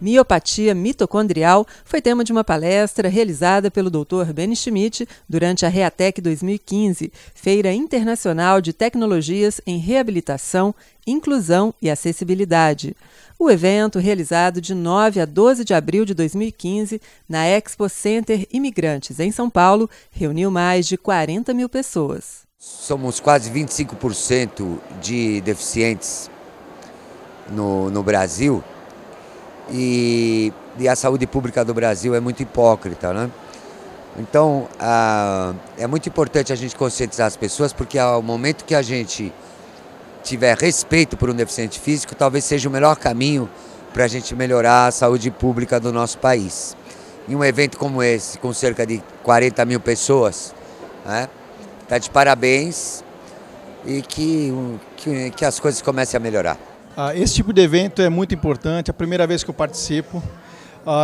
Miopatia mitocondrial foi tema de uma palestra realizada pelo Dr. Benny Schmidt durante a Reatec 2015, Feira Internacional de Tecnologias em Reabilitação, Inclusão e Acessibilidade. O evento, realizado de 9 a 12 de abril de 2015, na Expo Center Imigrantes, em São Paulo, reuniu mais de 40 mil pessoas. Somos quase 25% de deficientes no Brasil. E a saúde pública do Brasil é muito hipócrita, né? Então, é muito importante a gente conscientizar as pessoas, porque ao momento que a gente tiver respeito por um deficiente físico, talvez seja o melhor caminho para a gente melhorar a saúde pública do nosso país. E um evento como esse, com cerca de 40 mil pessoas, né, tá de parabéns e que as coisas comecem a melhorar. Esse tipo de evento é muito importante, é a primeira vez que eu participo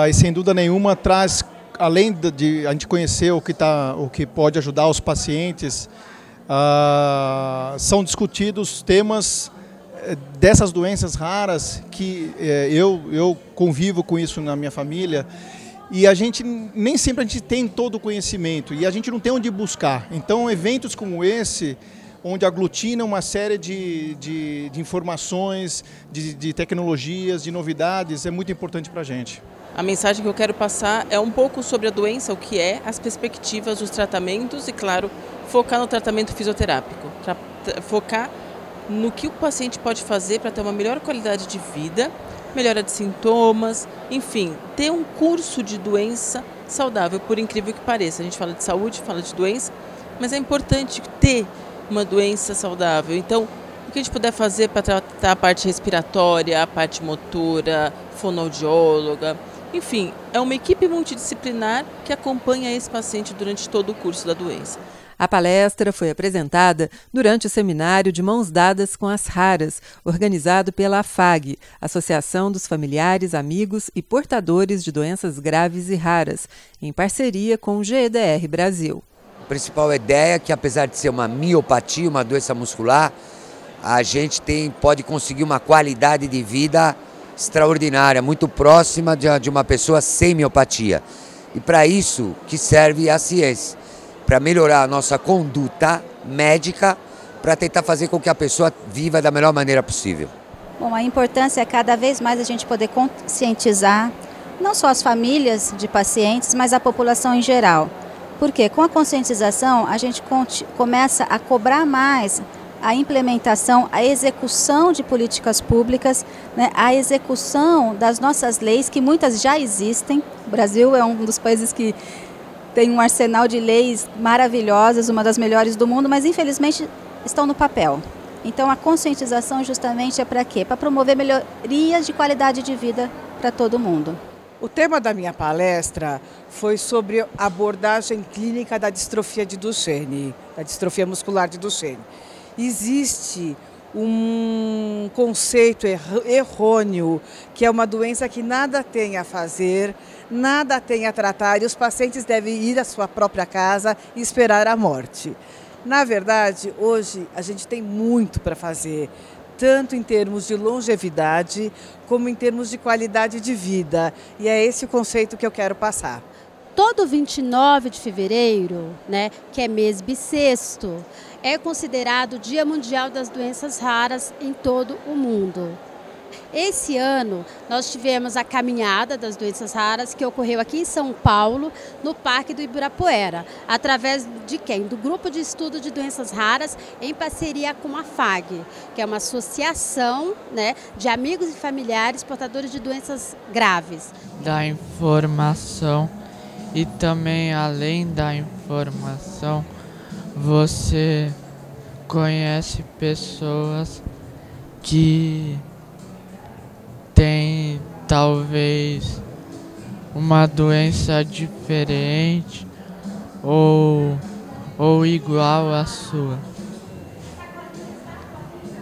e sem dúvida nenhuma traz, além de a gente conhecer o que pode ajudar os pacientes, são discutidos temas dessas doenças raras que eu convivo com isso na minha família e nem sempre a gente tem todo o conhecimento e a gente não tem onde buscar. Então eventos como esse, onde aglutina uma série de informações, de tecnologias, de novidades, é muito importante para a gente. A mensagem que eu quero passar é um pouco sobre a doença, o que é, as perspectivas, os tratamentos e, claro, focar no tratamento fisioterápico. Focar no que o paciente pode fazer para ter uma melhor qualidade de vida, melhora de sintomas, enfim, ter um curso de doença saudável, por incrível que pareça. A gente fala de saúde, fala de doença, mas é importante ter uma doença saudável. Então, o que a gente puder fazer para tratar a parte respiratória, a parte motora, fonoaudióloga, enfim, é uma equipe multidisciplinar que acompanha esse paciente durante todo o curso da doença. A palestra foi apresentada durante o seminário de Mãos Dadas com as Raras, organizado pela AFAG, Associação dos Familiares, Amigos e Portadores de Doenças Graves e Raras, em parceria com o GEDR Brasil. A principal ideia é que, apesar de ser uma miopatia, uma doença muscular, a gente pode conseguir uma qualidade de vida extraordinária, muito próxima de uma pessoa sem miopatia. E para isso que serve a ciência, para melhorar a nossa conduta médica, para tentar fazer com que a pessoa viva da melhor maneira possível. Bom, a importância é cada vez mais a gente poder conscientizar, não só as famílias de pacientes, mas a população em geral. Porque com a conscientização a gente começa a cobrar mais a implementação, a execução de políticas públicas, né, a execução das nossas leis, que muitas já existem. O Brasil é um dos países que tem um arsenal de leis maravilhosas, uma das melhores do mundo, mas infelizmente estão no papel. Então a conscientização justamente é para quê? Para promover melhorias de qualidade de vida para todo mundo. O tema da minha palestra foi sobre a abordagem clínica da distrofia de Duchenne, da distrofia muscular de Duchenne. Existe um conceito errôneo, que é uma doença que nada tem a fazer, nada tem a tratar e os pacientes devem ir à sua própria casa e esperar a morte. Na verdade, hoje a gente tem muito para fazer, tanto em termos de longevidade, como em termos de qualidade de vida. E é esse o conceito que eu quero passar. Todo 29 de fevereiro, né, que é mês bissexto, é considerado Dia Mundial das Doenças Raras em todo o mundo. Esse ano nós tivemos a caminhada das doenças raras que ocorreu aqui em São Paulo, no Parque do Ibirapuera, através de quem? Do Grupo de Estudo de Doenças Raras, em parceria com a FAG, que é uma associação, né, de amigos e familiares portadores de doenças graves. Da informação e também, além da informação, você conhece pessoas que tem talvez uma doença diferente ou igual à sua.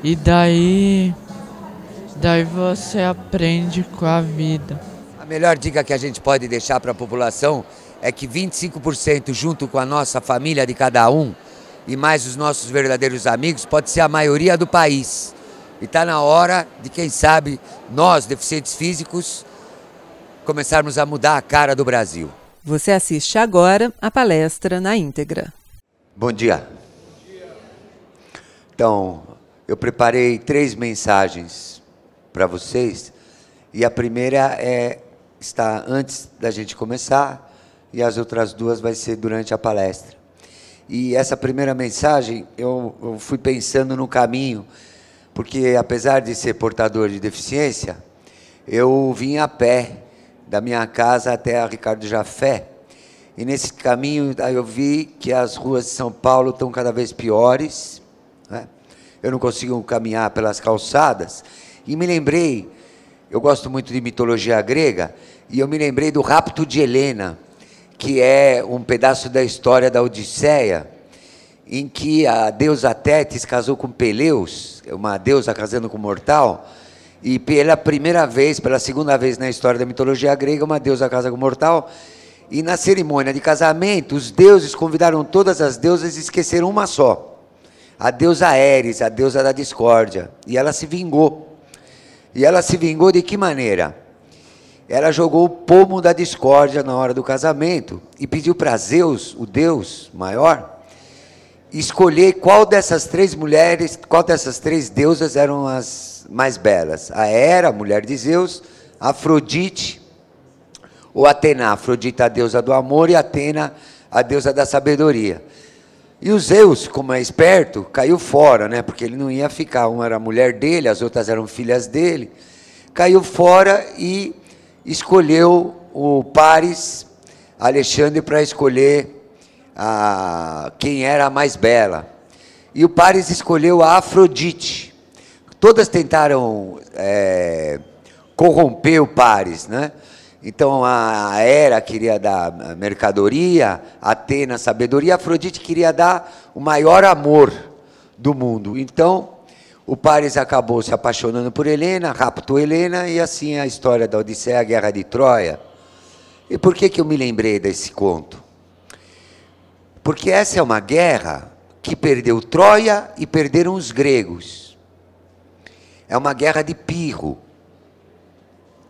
E daí você aprende com a vida. A melhor dica que a gente pode deixar para a população é que 25% junto com a nossa família de cada um e mais os nossos verdadeiros amigos pode ser a maioria do país. E está na hora de, quem sabe, nós, deficientes físicos, começarmos a mudar a cara do Brasil. Você assiste agora a palestra na íntegra. Bom dia. Então, eu preparei 3 mensagens para vocês, e a primeira está antes da gente começar, e as outras 2 vai ser durante a palestra. E essa primeira mensagem, eu fui pensando no caminho, porque apesar de ser portador de deficiência, eu vim a pé da minha casa até a Ricardo Jafé, e nesse caminho eu vi que as ruas de São Paulo estão cada vez piores, né? Eu não consigo caminhar pelas calçadas, e me lembrei, eu gosto muito de mitologia grega, e eu me lembrei do rapto de Helena, que é um pedaço da história da Odisseia, em que a deusa Tétis casou com Peleus, uma deusa casando com um mortal, e pela primeira vez, pela segunda vez na história da mitologia grega, uma deusa casa com um mortal, e na cerimônia de casamento, os deuses convidaram todas as deusas e esqueceram uma só, a deusa Ares, a deusa da discórdia, e ela se vingou. E ela se vingou de que maneira? Ela jogou o pomo da discórdia na hora do casamento e pediu para Zeus, o deus maior, escolher qual dessas 3 mulheres, qual dessas 3 deusas eram as mais belas. A Hera, mulher de Zeus, Afrodite ou Atena. Afrodite, a deusa do amor, e Atena, a deusa da sabedoria. E o Zeus, como é esperto, caiu fora, né? Porque ele não ia ficar. Uma era a mulher dele, as outras eram filhas dele. Caiu fora e escolheu o Paris, Alexandre, para escolher quem era a mais bela. E o Paris escolheu a Afrodite. Todas tentaram corromper o Paris, né? Então a Hera queria dar mercadoria, Atena sabedoria, a Afrodite queria dar o maior amor do mundo. Então o Paris acabou se apaixonando por Helena, raptou Helena, e assim a história da Odisseia, a Guerra de Troia. E por que eu me lembrei desse conto? Porque essa é uma guerra que perdeu Troia e perderam os gregos. É uma guerra de Pirro.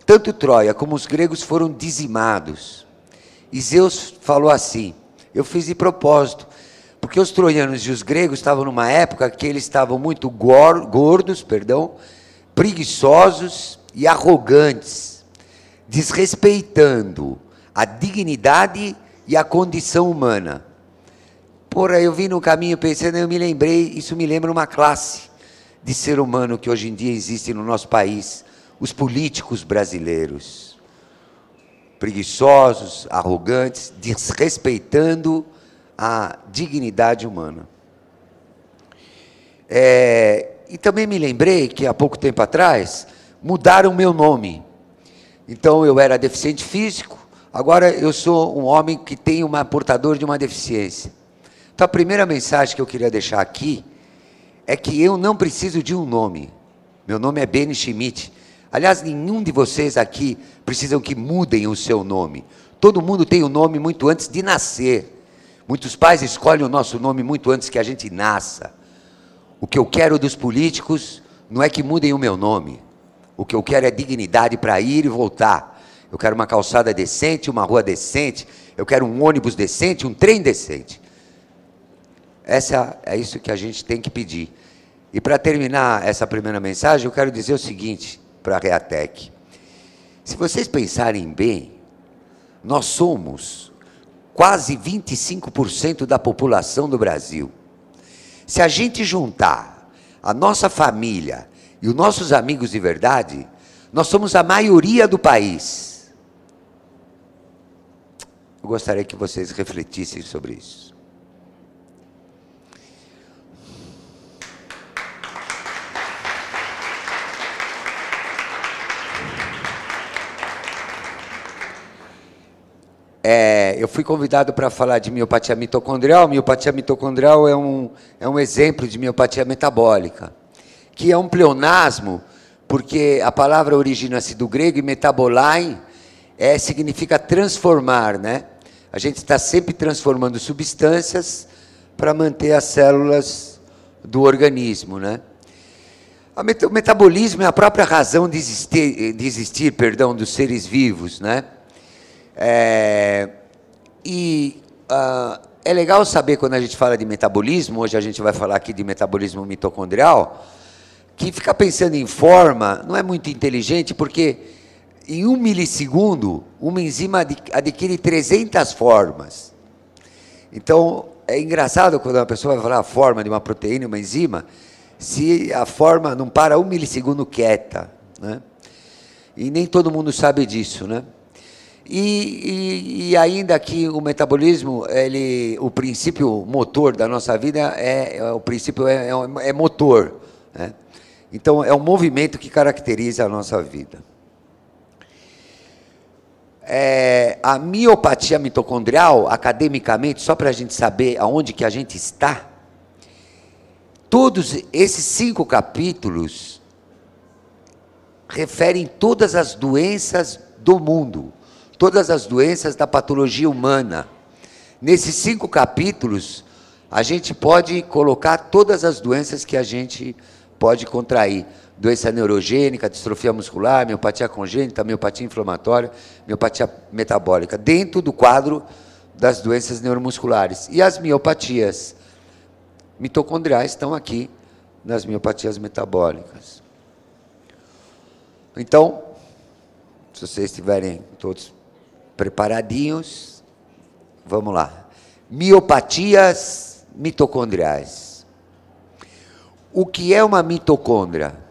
Tanto Troia como os gregos foram dizimados. E Zeus falou assim, eu fiz de propósito, porque os troianos e os gregos estavam numa época que eles estavam muito gordos, preguiçosos e arrogantes, desrespeitando a dignidade e a condição humana. Porra, eu vim no caminho pensando, eu me lembrei, isso me lembra uma classe de ser humano que hoje em dia existe no nosso país, os políticos brasileiros, preguiçosos, arrogantes, desrespeitando a dignidade humana. E também me lembrei que há pouco tempo atrás mudaram meu nome. Então eu era deficiente físico, agora eu sou um homem que tem portador de uma deficiência. Então a primeira mensagem que eu queria deixar aqui é que eu não preciso de um nome. Meu nome é Beni Schmidt. Aliás, nenhum de vocês aqui precisam que mudem o seu nome. Todo mundo tem o nome muito antes de nascer. Muitos pais escolhem o nosso nome muito antes que a gente nasça. O que eu quero dos políticos não é que mudem o meu nome. O que eu quero é dignidade para ir e voltar. Eu quero uma calçada decente, uma rua decente. Eu quero um ônibus decente, um trem decente. É isso que a gente tem que pedir. E para terminar essa primeira mensagem, eu quero dizer o seguinte para a Reatec. Se vocês pensarem bem, nós somos quase 25% da população do Brasil. Se a gente juntar a nossa família e os nossos amigos de verdade, nós somos a maioria do país. Eu gostaria que vocês refletissem sobre isso. Eu fui convidado para falar de miopatia mitocondrial. Miopatia mitocondrial é um exemplo de miopatia metabólica, que é um pleonasmo, porque a palavra origina-se do grego e metabolai significa transformar, né? A gente está sempre transformando substâncias para manter as células do organismo, né? O metabolismo é a própria razão de existir, dos seres vivos, né? É legal saber, quando a gente fala de metabolismo, hoje a gente vai falar aqui de metabolismo mitocondrial, que ficar pensando em forma não é muito inteligente, porque em 1 milissegundo, uma enzima adquire 300 formas. Então, é engraçado quando uma pessoa vai falar a forma de uma proteína, uma enzima, se a forma não para 1 milissegundo quieta, né? E nem todo mundo sabe disso, né? E ainda que o metabolismo, o princípio motor da nossa vida é motor, né? Então, é um movimento que caracteriza a nossa vida. A miopatia mitocondrial, academicamente, só para a gente saber aonde que a gente está, todos esses 5 capítulos referem todas as doenças do mundo, todas as doenças da patologia humana. Nesses 5 capítulos, a gente pode colocar todas as doenças que a gente pode contrair. Doença neurogênica, distrofia muscular, miopatia congênita, miopatia inflamatória, miopatia metabólica, dentro do quadro das doenças neuromusculares. E as miopatias mitocondriais estão aqui nas miopatias metabólicas. Então, se vocês estiverem todos preparadinhos, vamos lá. Miopatias mitocondriais. O que é uma mitocôndria?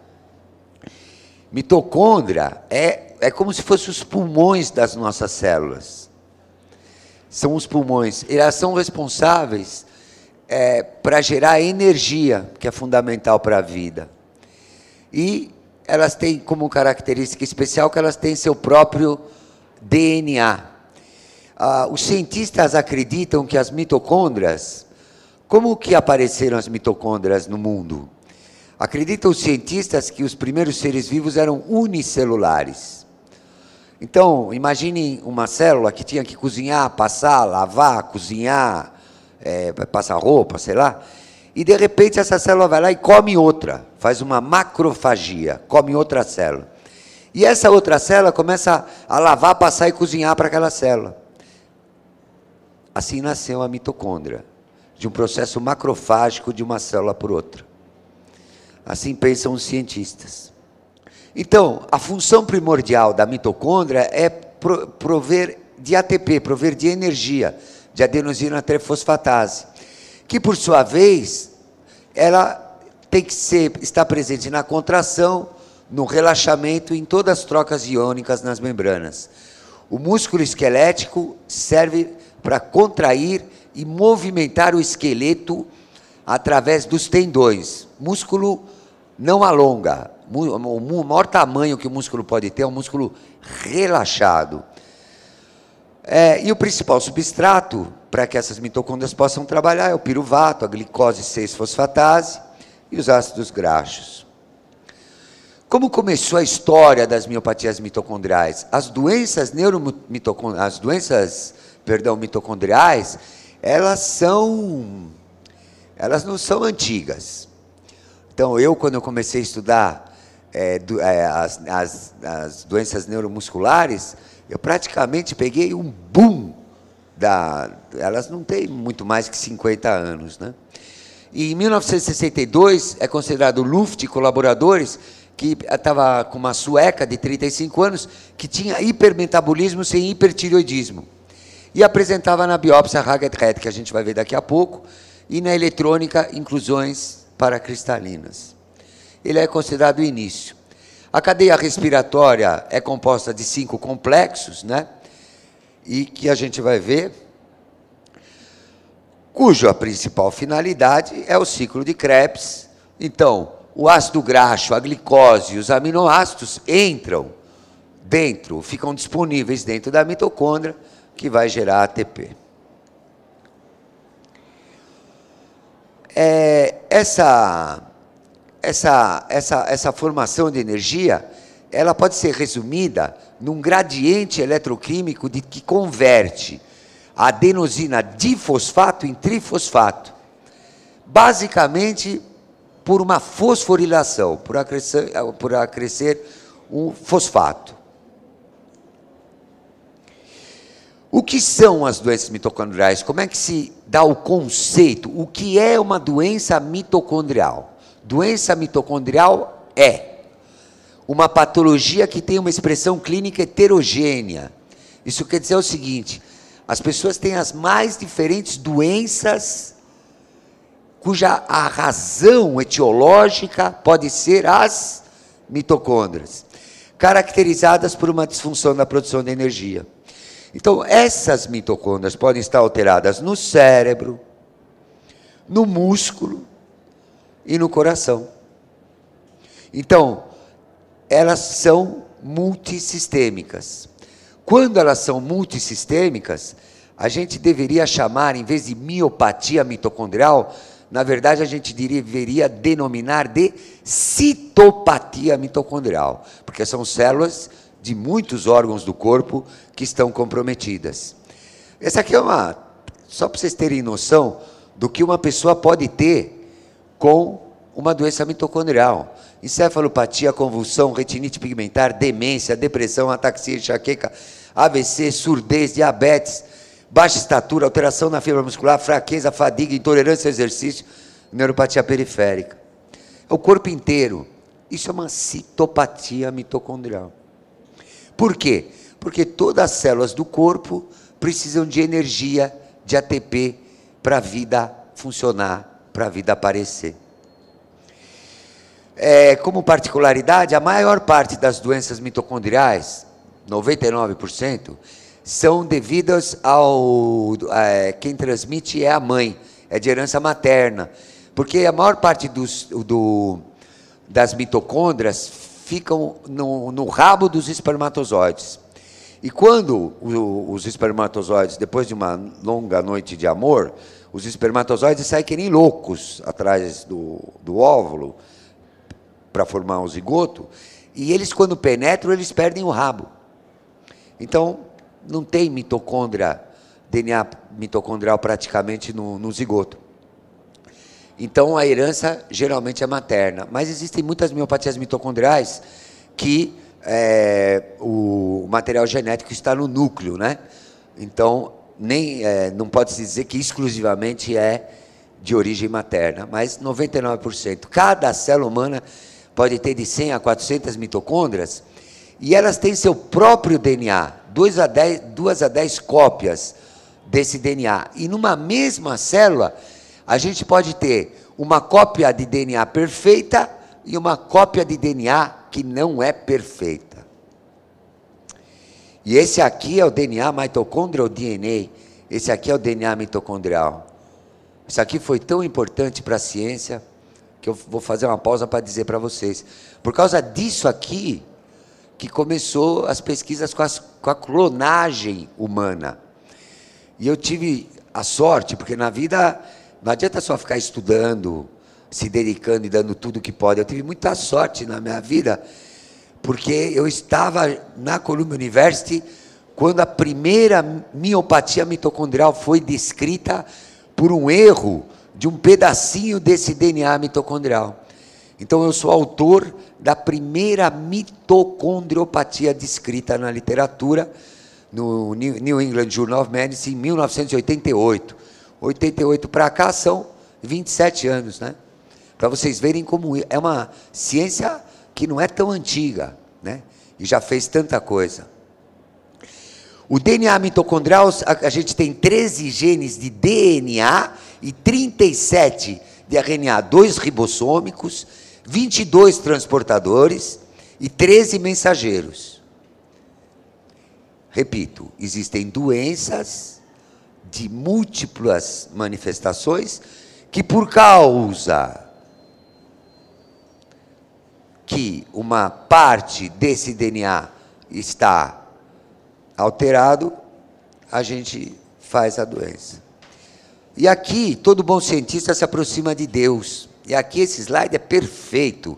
Mitocôndria é como se fossem os pulmões das nossas células. São os pulmões. Elas são responsáveis para gerar energia, que é fundamental para a vida. E elas têm como característica especial que elas têm seu próprio DNA. Os cientistas acreditam que as mitocôndrias, como que apareceram as mitocôndrias no mundo? Acreditam os cientistas que os primeiros seres vivos eram unicelulares. Então, imaginem uma célula que tinha que cozinhar, passar, lavar, cozinhar, passar roupa, sei lá, e de repente essa célula vai lá e come outra, faz uma macrofagia, come outra célula. E essa outra célula começa a lavar, passar e cozinhar para aquela célula. Assim nasceu a mitocôndria, de um processo macrofágico de uma célula por outra. Assim pensam os cientistas. Então, a função primordial da mitocôndria é prover de ATP, prover de energia, de adenosina trifosfatase, que, por sua vez, ela tem que estar presente na contração, no relaxamento e em todas as trocas iônicas nas membranas. O músculo esquelético serve para contrair e movimentar o esqueleto através dos tendões. Músculo não alonga. O maior tamanho que o músculo pode ter é um músculo relaxado. E o principal substrato para que essas mitocôndrias possam trabalhar é o piruvato, a glicose 6-fosfatase e os ácidos graxos. Como começou a história das miopatias mitocondriais? As doenças mitocondriais, elas não são antigas. Então, quando eu comecei a estudar as doenças neuromusculares, eu praticamente peguei um boom elas não têm muito mais que 50 anos, né? E em 1962, é considerado Luft e colaboradores, que estava com uma sueca de 35 anos, que tinha hipermetabolismo sem hipertireoidismo. E apresentava na biópsia Haget-Red, que a gente vai ver daqui a pouco, e na eletrônica, inclusões paracristalinas. Ele é considerado o início. A cadeia respiratória é composta de 5 complexos, né? E que a gente vai ver, cuja principal finalidade é o ciclo de Krebs. Então, o ácido graxo, a glicose e os aminoácidos entram dentro, ficam disponíveis dentro da mitocôndria, que vai gerar ATP. Essa formação de energia, ela pode ser resumida num gradiente eletroquímico que converte a adenosina difosfato em trifosfato. Basicamente, por uma fosforilação, por acrescer um fosfato. O que são as doenças mitocondriais? Como é que se dá o conceito? O que é uma doença mitocondrial? Doença mitocondrial é uma patologia que tem uma expressão clínica heterogênea. Isso quer dizer o seguinte: as pessoas têm as mais diferentes doenças, cuja a razão etiológica pode ser as mitocôndrias, caracterizadas por uma disfunção da produção de energia. Então, essas mitocôndrias podem estar alteradas no cérebro, no músculo e no coração. Então, elas são multissistêmicas. Quando elas são multissistêmicas, a gente deveria chamar, em vez de miopatia mitocondrial, na verdade a gente deveria denominar de citopatia mitocondrial, porque são células de muitos órgãos do corpo que estão comprometidas. Essa aqui é só para vocês terem noção do que uma pessoa pode ter com uma doença mitocondrial: encefalopatia, convulsão, retinite pigmentar, demência, depressão, ataxia, enxaqueca, AVC, surdez, diabetes, baixa estatura, alteração na fibra muscular, fraqueza, fadiga, intolerância ao exercício, neuropatia periférica. É o corpo inteiro. Isso é uma citopatia mitocondrial. Por quê? Porque todas as células do corpo precisam de energia, de ATP, para a vida funcionar, para a vida aparecer. Como particularidade, a maior parte das doenças mitocondriais, 99%, são devidas quem transmite é a mãe, é de herança materna, porque a maior parte das mitocôndrias ficam no rabo dos espermatozoides. E quando os espermatozoides, depois de uma longa noite de amor, os espermatozoides saem que nem loucos atrás do óvulo para formar um zigoto, e eles, quando penetram, eles perdem o rabo. Então, não tem DNA mitocondrial praticamente no zigoto. Então, a herança geralmente é materna. Mas existem muitas miopatias mitocondriais que o material genético está no núcleo, né? Então, não pode-se dizer que exclusivamente é de origem materna, mas 99%. Cada célula humana pode ter de 100 a 400 mitocôndrias, e elas têm seu próprio DNA, 2 a 10 cópias desse DNA. E numa mesma célula, a gente pode ter uma cópia de DNA perfeita e uma cópia de DNA que não é perfeita. E esse aqui é o DNA mitochondrial DNA, esse aqui é o DNA mitocondrial. Isso aqui foi tão importante para a ciência que eu vou fazer uma pausa para dizer para vocês. Por causa disso aqui, que começou as pesquisas com a clonagem humana. E eu tive a sorte, porque na vida não adianta só ficar estudando, se dedicando e dando tudo que pode. Eu tive muita sorte na minha vida, porque eu estava na Columbia University quando a primeira miopatia mitocondrial foi descrita por um erro de um pedacinho desse DNA mitocondrial. Então, eu sou autor da primeira mitocondriopatia descrita na literatura, no New England Journal of Medicine, em 1988. 88 para cá são 27 anos, né? Para vocês verem como é uma ciência que não é tão antiga, né? E já fez tanta coisa. O DNA mitocondrial, a gente tem 13 genes de DNA e 37 de RNA, 2 ribossômicos, 22 transportadores e 13 mensageiros. Repito, existem doenças de múltiplas manifestações que, por causa que uma parte desse DNA está alterado, a gente faz a doença. E aqui, todo bom cientista se aproxima de Deus. E aqui esse slide é perfeito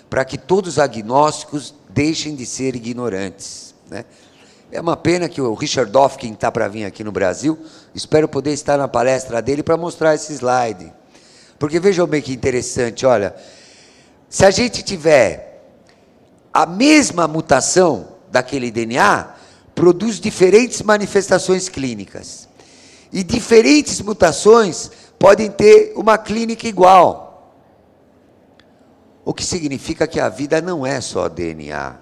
para que todos os agnósticos deixem de ser ignorantes, né? É uma pena que o Richard Dawkins está para vir aqui no Brasil. Espero poder estar na palestra dele para mostrar esse slide. Porque vejam bem que interessante, olha, se a gente tiver a mesma mutação daquele DNA, produz diferentes manifestações clínicas. E diferentes mutações podem ter uma clínica igual. O que significa que a vida não é só DNA.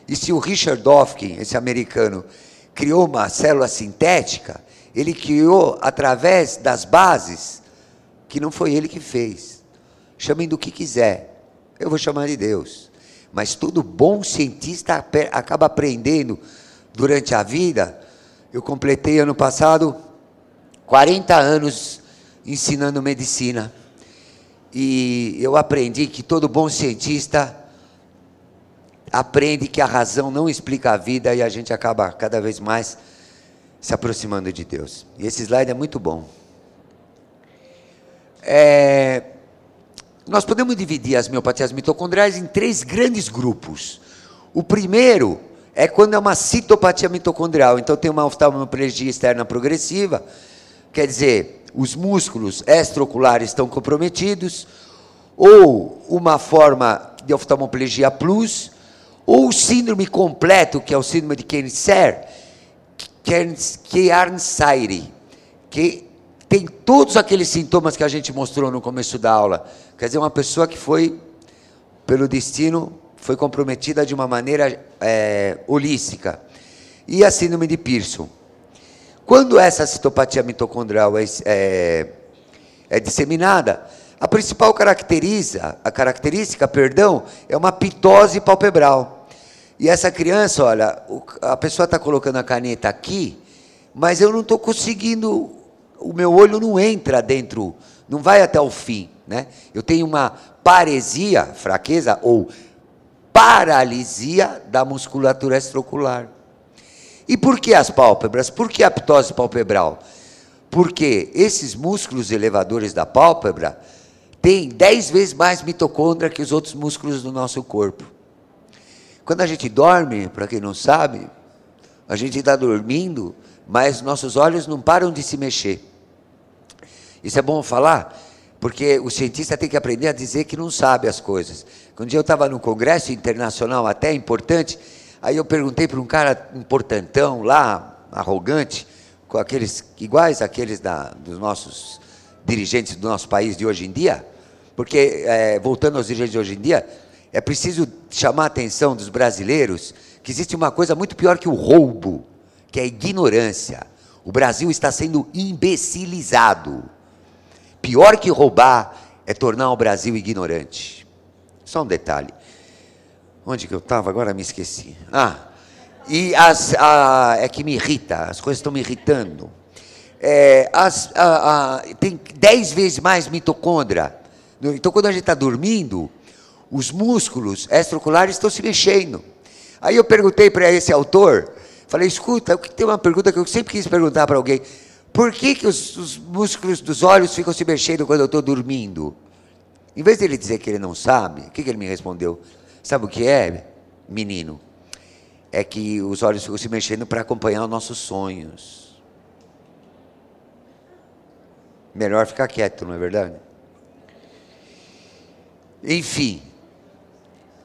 E se o Richard Dawkins, esse americano, criou uma célula sintética, ele criou através das bases que não foi ele que fez. Chamem do que quiser. Eu vou chamar de Deus. Mas todo bom cientista acaba aprendendo durante a vida. Eu completei ano passado 40 anos ensinando medicina. E eu aprendi que todo bom cientista aprende que a razão não explica a vida e a gente acaba cada vez mais se aproximando de Deus. E esse slide é muito bom. Nós podemos dividir as miopatias mitocondriais em 3 grandes grupos. O primeiro é quando é uma citopatia mitocondrial. Então tem uma oftalmoplegia externa progressiva, quer dizer, os músculos extraoculares estão comprometidos, ou uma forma de oftalmoplegia plus, ou o síndrome completo, que é o síndrome de Kearns-Sayre, que tem todos aqueles sintomas que a gente mostrou no começo da aula. Quer dizer, uma pessoa que foi, pelo destino, foi comprometida de uma maneira holística. E a síndrome de Pearson. Quando essa citopatia mitocondrial é disseminada, a principal característica, é uma pitose palpebral. E essa criança, olha, a pessoa está colocando a caneta aqui, mas eu não estou conseguindo, o meu olho não entra dentro, não vai até o fim, né? Eu tenho uma paresia, fraqueza, ou paralisia da musculatura extraocular. E por que as pálpebras? Por que a pitose palpebral? Porque esses músculos elevadores da pálpebra têm 10 vezes mais mitocôndria que os outros músculos do nosso corpo. Quando a gente dorme, para quem não sabe, a gente está dormindo, mas nossos olhos não param de se mexer. Isso é bom falar, porque o cientista tem que aprender a dizer que não sabe as coisas. Quando eu estava num congresso internacional até importante, aí eu perguntei para um cara importantão lá, arrogante, com aqueles, iguais àqueles dos nossos dirigentes do nosso país de hoje em dia, porque, voltando aos dirigentes de hoje em dia, é preciso chamar a atenção dos brasileiros que existe uma coisa muito pior que o roubo, que é a ignorância. O Brasil está sendo imbecilizado. Pior que roubar é tornar o Brasil ignorante. Só um detalhe. Onde que eu estava? Agora me esqueci. É que me irrita, as coisas estão me irritando. Tem 10 vezes mais mitocôndria. Então, quando a gente está dormindo, os músculos extraoculares estão se mexendo. Aí eu perguntei para esse autor, falei, escuta, tem uma pergunta que eu sempre quis perguntar para alguém. Por que os músculos dos olhos ficam se mexendo quando eu estou dormindo? Em vez dele dizer que ele não sabe, o que ele me respondeu? Sabe o que é, menino? É que os olhos ficam se mexendo para acompanhar os nossos sonhos. Melhor ficar quieto, não é verdade? Enfim,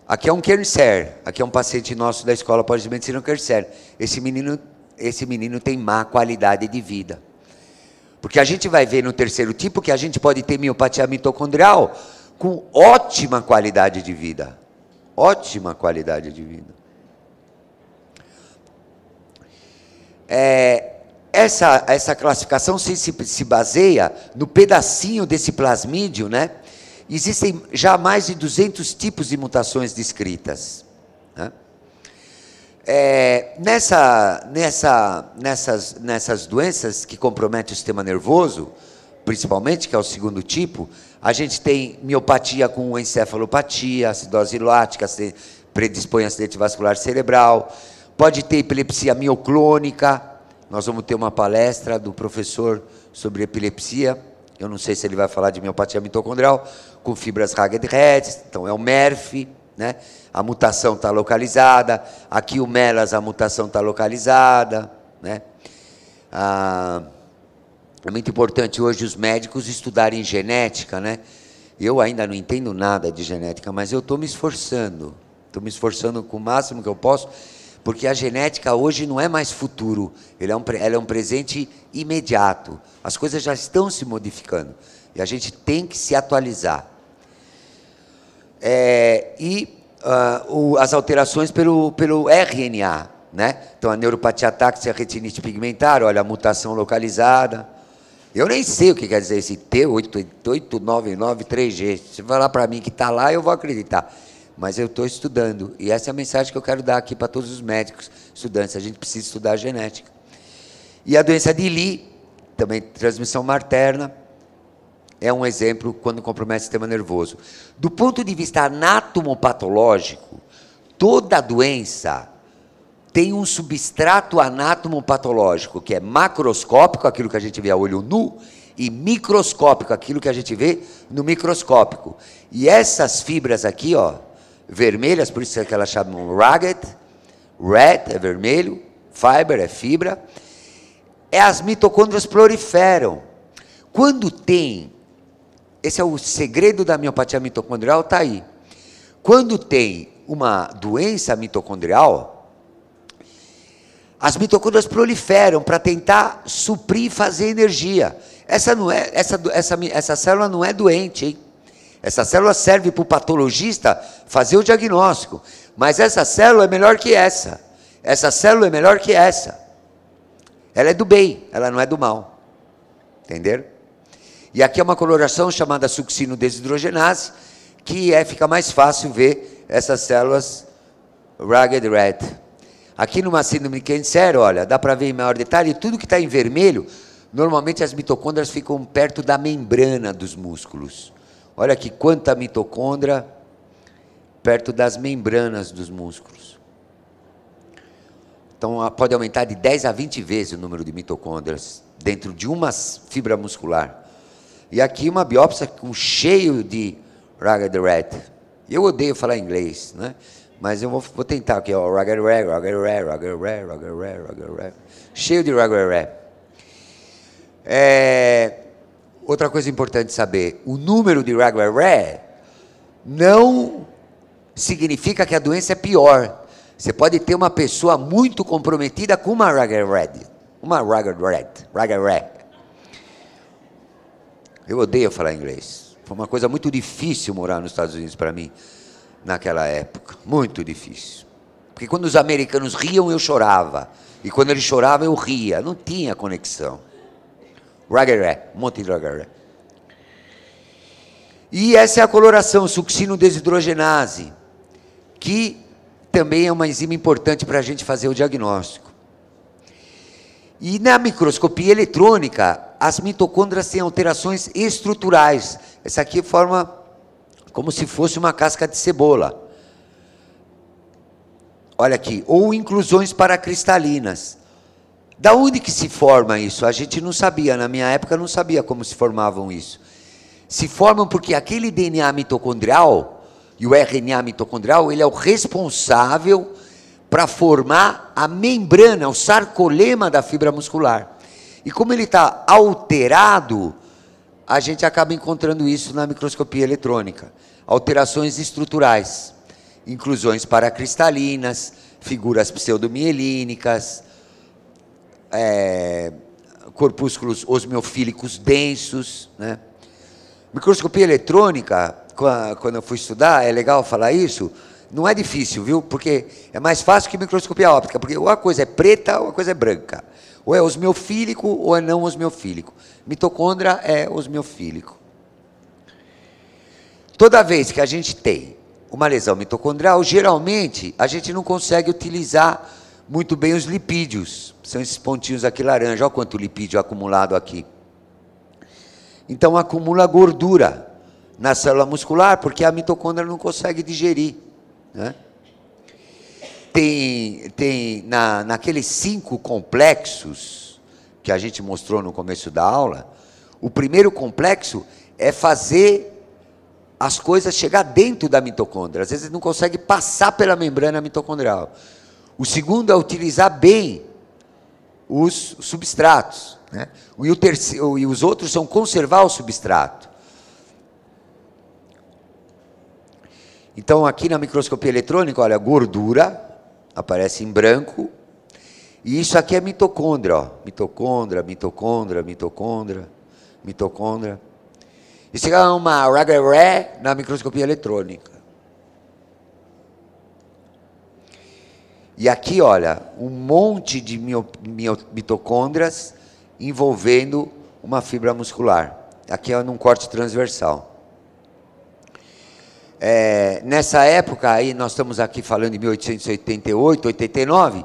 aqui é um Kerser, aqui é um paciente nosso da Escola Pós de Medicina Kerser. Esse menino tem má qualidade de vida. Porque a gente vai ver no terceiro tipo que a gente pode ter miopatia mitocondrial com ótima qualidade de vida. Ótima qualidade de vida. Essa classificação se baseia no pedacinho desse plasmídio, né? Existem já mais de 200 tipos de mutações descritas, né? Nessas doenças que comprometem o sistema nervoso, principalmente, que é o segundo tipo, a gente tem miopatia com encefalopatia, acidose lática, predispõe a acidente vascular cerebral, pode ter epilepsia mioclônica. Nós vamos ter uma palestra do professor sobre epilepsia. Eu não sei se ele vai falar de miopatia mitocondrial, com fibras Ragged-Red, então é o MERF, né? A mutação está localizada, aqui o MELAS, a mutação está localizada, né? É muito importante hoje os médicos estudarem genética, né? Eu ainda não entendo nada de genética, mas eu estou me esforçando. Estou me esforçando com o máximo que eu posso, porque a genética hoje não é mais futuro, ela é um presente imediato. As coisas já estão se modificando e a gente tem que se atualizar. As alterações pelo RNA, né? Então, a neuropatia táxica, a retinite pigmentar, olha, a mutação localizada. Eu nem sei o que quer dizer esse T899-3G. Se falar para mim que está lá, eu vou acreditar. Mas eu estou estudando. E essa é a mensagem que eu quero dar aqui para todos os médicos, estudantes. A gente precisa estudar a genética. E a doença de Lee, também transmissão materna, é um exemplo quando compromete o sistema nervoso. Do ponto de vista anatomopatológico, toda doença tem um substrato anatomopatológico, que é macroscópico, aquilo que a gente vê a olho nu, e microscópico, aquilo que a gente vê no microscópico. E essas fibras aqui, ó, vermelhas, por isso que elas chamam ragged, red é vermelho, fiber é fibra, as mitocôndrias proliferam. Quando tem, esse é o segredo da miopatia mitocondrial, está aí. Quando tem uma doença mitocondrial, as mitocôndrias proliferam para tentar suprir e fazer energia. Essa célula não é doente, hein? Essa célula serve para o patologista fazer o diagnóstico. Mas essa célula é melhor que essa. Essa célula é melhor que essa. Ela é do bem, ela não é do mal. Entenderam? E aqui é uma coloração chamada succino-desidrogenase, que fica mais fácil ver essas células ragged red. Aqui numa síndrome de câncer, olha, dá para ver em maior detalhe, tudo que está em vermelho, normalmente as mitocôndrias ficam perto da membrana dos músculos. Olha aqui quanta mitocôndria perto das membranas dos músculos. Então, pode aumentar de 10 a 20 vezes o número de mitocôndrias dentro de uma fibra muscular. E aqui uma biópsia cheio de ragged red. Eu odeio falar inglês, né? Mas eu vou tentar aqui, ó, ragged red, ragged red, ragged red, ragged red, ragged red. Cheio de ragged red. Outra coisa importante saber, o número de ragged red não significa que a doença é pior. Você pode ter uma pessoa muito comprometida com uma ragged red. Ragged red. Eu odeio falar inglês. Foi uma coisa muito difícil morar nos Estados Unidos para mim, naquela época. Muito difícil. Porque quando os americanos riam, eu chorava. E quando eles choravam, eu ria. Não tinha conexão. Ragged red, um monte de ragged red. E essa é a coloração, succino-desidrogenase, que também é uma enzima importante para a gente fazer o diagnóstico. E na microscopia eletrônica, as mitocôndrias têm alterações estruturais. Essa aqui forma como se fosse uma casca de cebola. Olha aqui, ou inclusões paracristalinas. Da onde que se forma isso? A gente não sabia, na minha época não sabia como se formavam isso. Se formam porque aquele DNA mitocondrial e o RNA mitocondrial, ele é o responsável para formar a membrana, o sarcolema da fibra muscular. E como ele está alterado, a gente acaba encontrando isso na microscopia eletrônica. Alterações estruturais, inclusões paracristalinas, figuras pseudomielínicas, corpúsculos osmiofílicos densos, né? Microscopia eletrônica, quando eu fui estudar, é legal falar isso, não é difícil, viu? Porque é mais fácil que microscopia óptica, porque ou a coisa é preta ou a coisa é branca. Ou é osmiofílico ou é não osmiofílico. Mitocôndria é osmiofílico. Toda vez que a gente tem uma lesão mitocondrial, geralmente a gente não consegue utilizar muito bem os lipídios. São esses pontinhos aqui laranja, olha quanto lipídio acumulado aqui. Então acumula gordura na célula muscular, porque a mitocôndria não consegue digerir, né? Tem naqueles 5 complexos que a gente mostrou no começo da aula, o primeiro complexo é fazer as coisas chegar dentro da mitocôndria. Às vezes não consegue passar pela membrana mitocondrial. O segundo é utilizar bem os substratos. né? E os outros são conservar o substrato. Então, aqui na microscopia eletrônica, olha, gordura aparece em branco, e isso aqui é mitocôndria, ó. Mitocôndria, mitocôndria, mitocôndria, mitocôndria. Isso é uma ragaré na microscopia eletrônica. E aqui, olha, um monte de mitocôndrias envolvendo uma fibra muscular. Aqui é num corte transversal. Nessa época, aí nós estamos aqui falando de 1888, 89,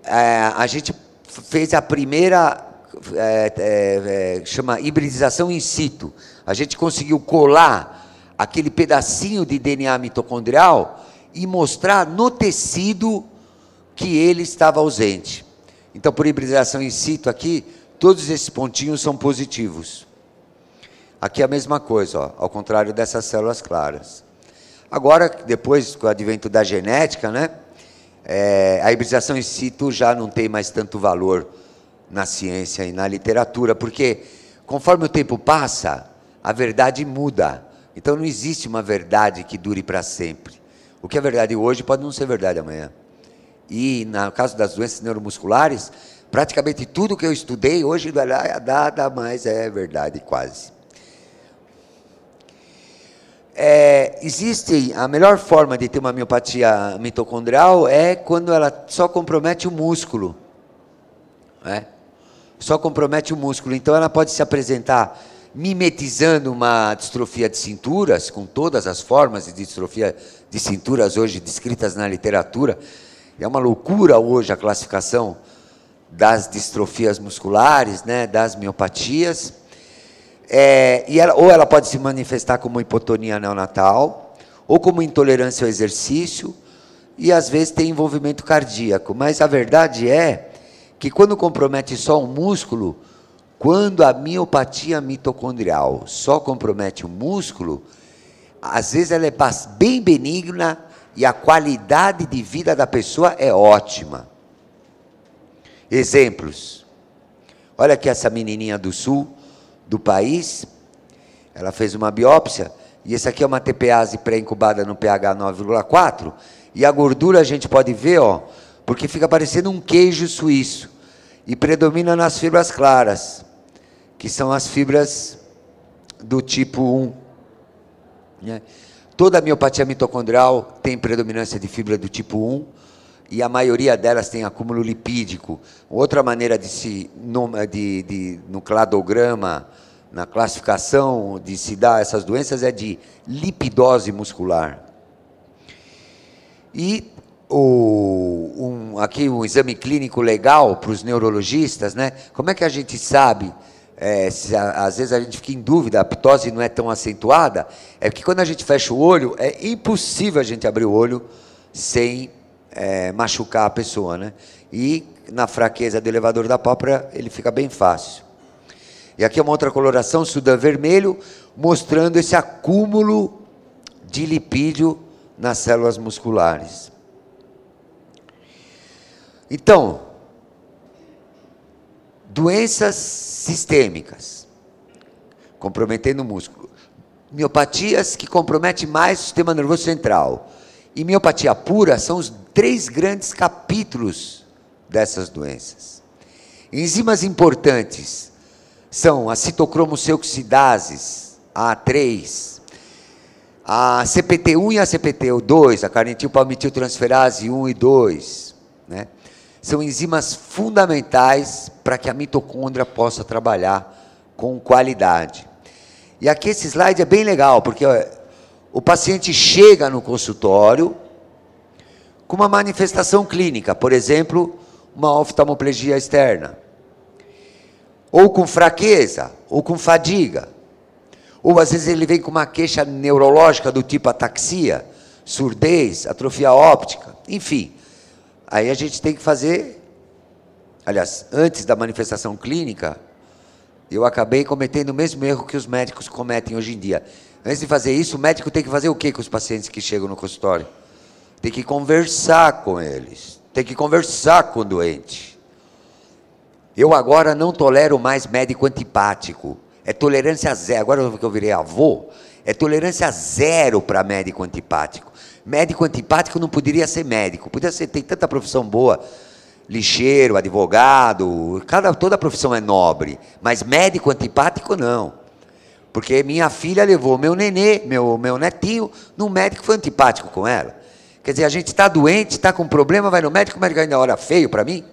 a gente fez a primeira, chama hibridização in situ. A gente conseguiu colar aquele pedacinho de DNA mitocondrial e mostrar no tecido que ele estava ausente. Então, por hibridização in situ aqui, todos esses pontinhos são positivos. Aqui é a mesma coisa, ó, ao contrário dessas células claras. Agora, depois, com o advento da genética, né, a hibridização in situ já não tem mais tanto valor na ciência e na literatura, porque conforme o tempo passa, a verdade muda. Então não existe uma verdade que dure para sempre. O que é verdade hoje pode não ser verdade amanhã. E no caso das doenças neuromusculares, praticamente tudo que eu estudei hoje nada mais é verdade, quase. Existe a melhor forma de ter uma miopatia mitocondrial é quando ela só compromete o músculo, né? Só compromete o músculo. Então ela pode se apresentar mimetizando uma distrofia de cinturas, com todas as formas de distrofia de cinturas hoje descritas na literatura. É uma loucura hoje a classificação das distrofias musculares, né, das miopatias. Ou ela pode se manifestar como hipotonia neonatal, ou como intolerância ao exercício, e às vezes tem envolvimento cardíaco. Mas a verdade é que quando compromete só um músculo, quando a miopatia mitocondrial só compromete o músculo, às vezes ela é bem benigna e a qualidade de vida da pessoa é ótima. Exemplos. Olha aqui essa menininha do sul do país, ela fez uma biópsia, e essa aqui é uma TPase pré-incubada no pH 9,4, e a gordura a gente pode ver, ó, porque fica parecendo um queijo suíço, e predomina nas fibras claras, que são as fibras do tipo 1. Né? Toda a miopatia mitocondrial tem predominância de fibra do tipo 1, e a maioria delas tem acúmulo lipídico. Outra maneira no cladograma, na classificação de se dar essas doenças é de lipidose muscular. E aqui um exame clínico legal para os neurologistas, né? Como é que a gente sabe, às vezes a gente fica em dúvida, a ptose não é tão acentuada, é que quando a gente fecha o olho, é impossível a gente abrir o olho sem machucar a pessoa, né? E na fraqueza do elevador da pálpebra, ele fica bem fácil. E aqui é uma outra coloração, Sudan vermelho, mostrando esse acúmulo de lipídio nas células musculares. Então, doenças sistêmicas, comprometendo o músculo. Miopatias que comprometem mais o sistema nervoso central. E miopatia pura são os 3 grandes capítulos dessas doenças. Enzimas importantes são as citocromoseoxidases, a A3, a CPT1 e a CPT2, a carnitil-palmitiltransferase 1 e 2, né? São enzimas fundamentais para que a mitocôndria possa trabalhar com qualidade. E aqui esse slide é bem legal, porque o paciente chega no consultório com uma manifestação clínica, por exemplo, uma oftalmoplegia externa, ou com fraqueza, ou com fadiga, ou às vezes ele vem com uma queixa neurológica do tipo ataxia, surdez, atrofia óptica, enfim. Aí a gente tem que fazer, aliás, antes da manifestação clínica, eu acabei cometendo o mesmo erro que os médicos cometem hoje em dia. Antes de fazer isso, o médico tem que fazer o quê com os pacientes que chegam no consultório? Tem que conversar com eles, tem que conversar com o doente. Eu agora não tolero mais médico antipático. É tolerância zero. Agora que eu virei avô, é tolerância zero para médico antipático. Médico antipático não poderia ser médico. Podia ser, tem tanta profissão boa. Lixeiro, advogado, toda profissão é nobre. Mas médico antipático, não. Porque minha filha levou meu nenê, meu netinho, num médico que foi antipático com ela. Quer dizer, a gente está doente, está com problema, vai no médico, o médico ainda olha feio para mim?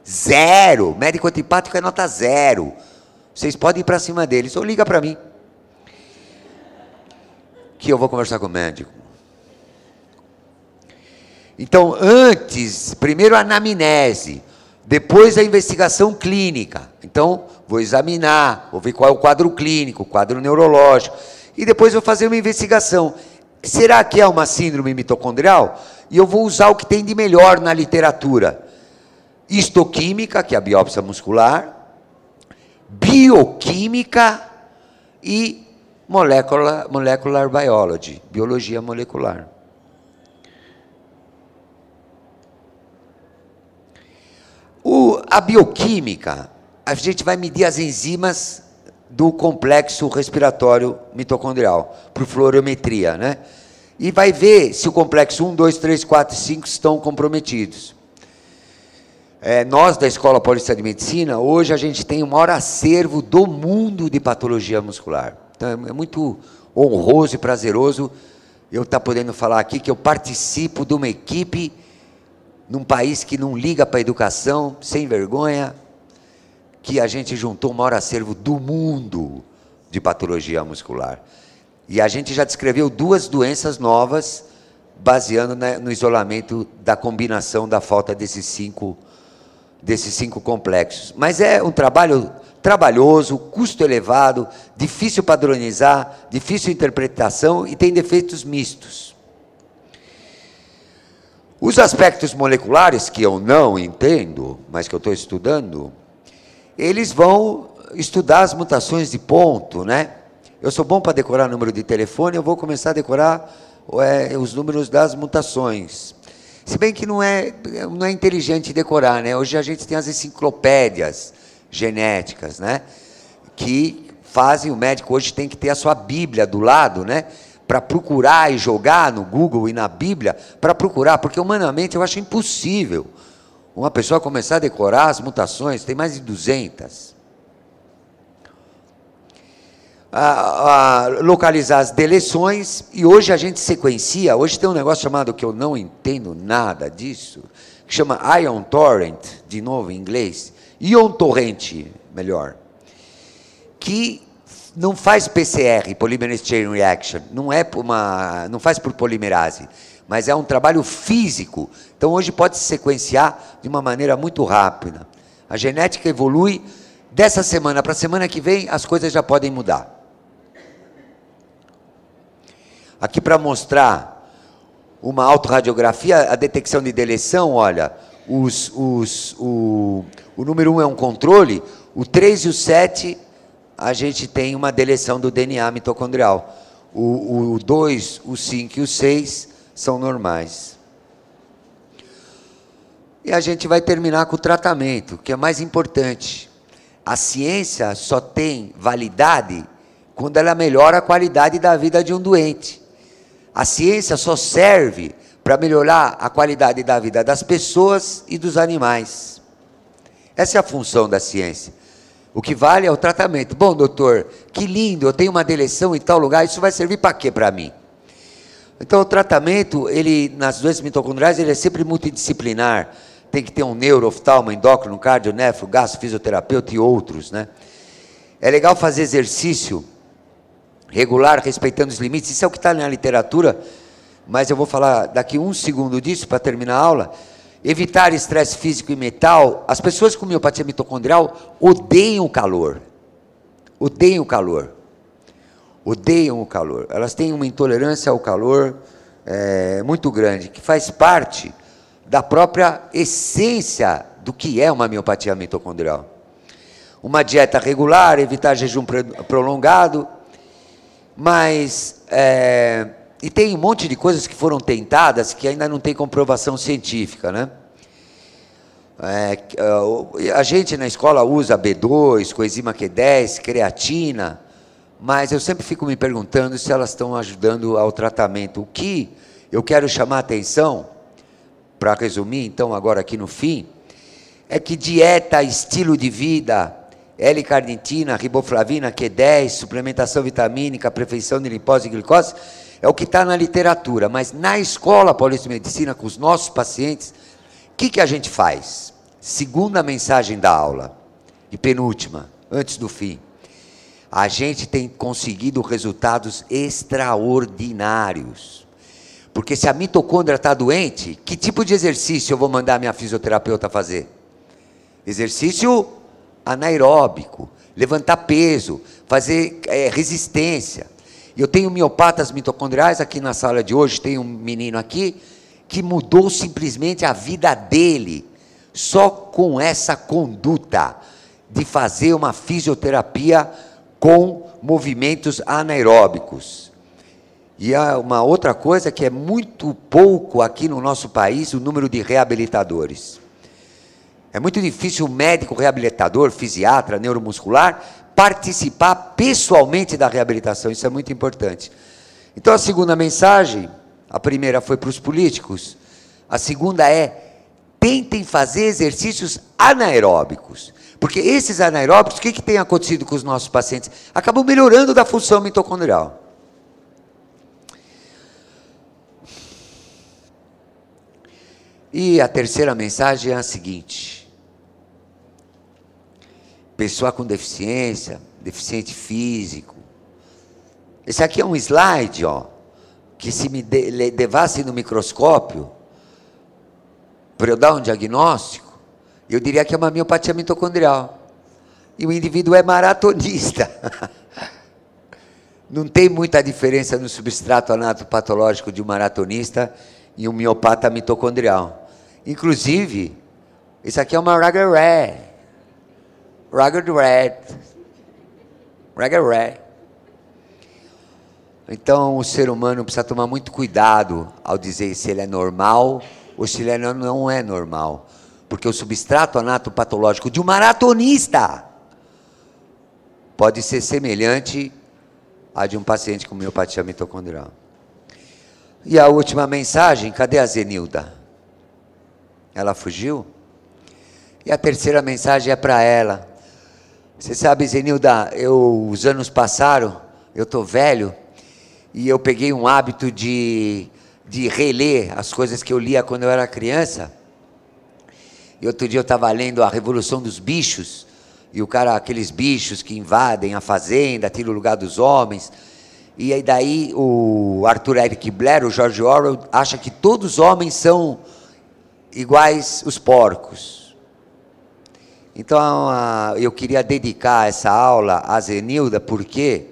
Zero. Médico antipático é nota 0. Vocês podem ir para cima deles, ou liga para mim. Que eu vou conversar com o médico. Então, antes, primeiro a anamnese, depois a investigação clínica. Então, vou examinar, vou ver qual é o quadro clínico, o quadro neurológico, e depois vou fazer uma investigação. Será que é uma síndrome mitocondrial? E eu vou usar o que tem de melhor na literatura. Histoquímica, que é a biópsia muscular, bioquímica e molecular biology, biologia molecular. A bioquímica, a gente vai medir as enzimas do complexo respiratório mitocondrial, por fluorometria, né? E vai ver se o complexo 1, 2, 3, 4 e 5 estão comprometidos. Nós, da Escola Paulista de Medicina, hoje a gente tem o maior acervo do mundo de patologia muscular. Então, é muito honroso e prazeroso eu estar podendo falar aqui que eu participo de uma equipe num país que não liga para a educação, sem vergonha, que a gente juntou o maior acervo do mundo de patologia muscular. E a gente já descreveu 2 doenças novas, baseando no isolamento da combinação da falta desses cinco complexos. Mas é um trabalho trabalhoso, custo elevado, difícil padronizar, difícil interpretação e tem defeitos mistos. Os aspectos moleculares, que eu não entendo, mas que eu estou estudando, eles vão estudar as mutações de ponto, né? Eu sou bom para decorar número de telefone, eu vou começar a decorar os números das mutações. Se bem que não é inteligente decorar, né? Hoje a gente tem as enciclopédias genéticas, né? Que fazem, o médico hoje tem que ter a sua Bíblia do lado, né? Para procurar e jogar no Google e na Bíblia, para procurar, porque humanamente eu acho impossível uma pessoa começar a decorar as mutações, tem mais de 200. Localizar as deleções, e hoje a gente sequencia, hoje tem um negócio chamado, que eu não entendo nada disso, que chama Ion Torrent, de novo em inglês, Ion Torrent, melhor, que não faz PCR, Polymerase Chain Reaction, não faz por polimerase, mas é um trabalho físico. Então, hoje pode se sequenciar de uma maneira muito rápida. A genética evolui, dessa semana para a semana que vem, as coisas já podem mudar. Aqui para mostrar uma autorradiografia, a detecção de deleção, olha, o número 1 é um controle, o 3 e o 7... a gente tem uma deleção do DNA mitocondrial. O 2, o 5 e o 6 são normais. E a gente vai terminar com o tratamento, que é mais importante. A ciência só tem validade quando ela melhora a qualidade da vida de um doente. A ciência só serve para melhorar a qualidade da vida das pessoas e dos animais. Essa é a função da ciência. O que vale é o tratamento. Bom, doutor, que lindo, eu tenho uma deleção em tal lugar, isso vai servir para quê para mim? Então, o tratamento, nas doenças mitocondriais, ele é sempre multidisciplinar. Tem que ter um neuro, oftalmo, endócrino, cardio, nefro, gastro, fisioterapeuta e outros, né? É legal fazer exercício regular, respeitando os limites. Isso é o que está na literatura, mas eu vou falar daqui 1 segundo disso, para terminar a aula. Evitar estresse físico e mental. As pessoas com miopatia mitocondrial odeiam o calor. Odeiam o calor. Odeiam o calor. Elas têm uma intolerância ao calor muito grande, que faz parte da própria essência do que é uma miopatia mitocondrial. Uma dieta regular, evitar jejum prolongado, mas... e tem um monte de coisas que foram tentadas que ainda não tem comprovação científica, né? A gente na escola usa B2, coenzima Q10, creatina, mas eu sempre fico me perguntando se elas estão ajudando ao tratamento. O que eu quero chamar a atenção, para resumir, então, agora aqui no fim, é que dieta, estilo de vida, L-carnitina, riboflavina, Q10, suplementação vitamínica, prevenção de lipose e glicose, é o que está na literatura. Mas na Escola Paulista de Medicina, com os nossos pacientes, o que a gente faz? Segunda mensagem da aula, e penúltima, antes do fim. A gente tem conseguido resultados extraordinários. Porque se a mitocôndria está doente, que tipo de exercício eu vou mandar minha fisioterapeuta fazer? Exercício anaeróbico, levantar peso, fazer resistência. Eu tenho miopatas mitocondriais aqui na sala de hoje, tem um menino aqui que mudou simplesmente a vida dele, só com essa conduta de fazer uma fisioterapia com movimentos anaeróbicos. E há uma outra coisa que é muito pouco aqui no nosso país, o número de reabilitadores. É muito difícil o médico reabilitador, fisiatra, neuromuscular, participar pessoalmente da reabilitação, isso é muito importante. Então a segunda mensagem, a primeira foi para os políticos, a segunda é, tentem fazer exercícios anaeróbicos, porque esses anaeróbicos, o que tem acontecido com os nossos pacientes? Acabam melhorando da função mitocondrial. E a terceira mensagem é a seguinte: pessoa com deficiência, deficiente físico. Esse aqui é um slide, ó, que se me levasse no microscópio, para eu dar um diagnóstico, eu diria que é uma miopatia mitocondrial. E o indivíduo é maratonista. Não tem muita diferença no substrato anatopatológico de um maratonista e um miopata mitocondrial. Inclusive, isso aqui é uma Ragged Red. Então, o ser humano precisa tomar muito cuidado ao dizer se ele é normal ou se ele não é normal. Porque o substrato anatopatológico de um maratonista pode ser semelhante a de um paciente com miopatia mitocondrial. E a última mensagem, cadê a Zenilda? Ela fugiu? E a terceira mensagem é para ela. Você sabe, Zenilda, os anos passaram, eu estou velho, e eu peguei um hábito de reler as coisas que eu lia quando eu era criança. E outro dia eu estava lendo A Revolução dos Bichos, e aqueles bichos que invadem a fazenda, tiram o lugar dos homens. E aí daí o Arthur Eric Blair, o George Orwell, acha que todos os homens são iguais os porcos. Então eu queria dedicar essa aula a Zenilda, porque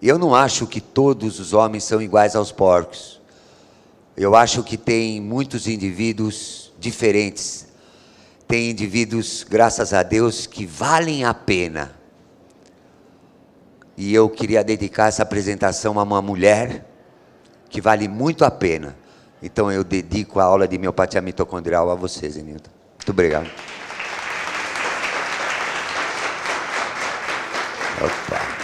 eu não acho que todos os homens são iguais aos porcos. Eu acho que tem muitos indivíduos diferentes. Tem indivíduos, graças a Deus, que valem a pena. E eu queria dedicar essa apresentação a uma mulher que vale muito a pena. Então eu dedico a aula de miopatia mitocondrial a você, Zenilda. Muito obrigado. Opa.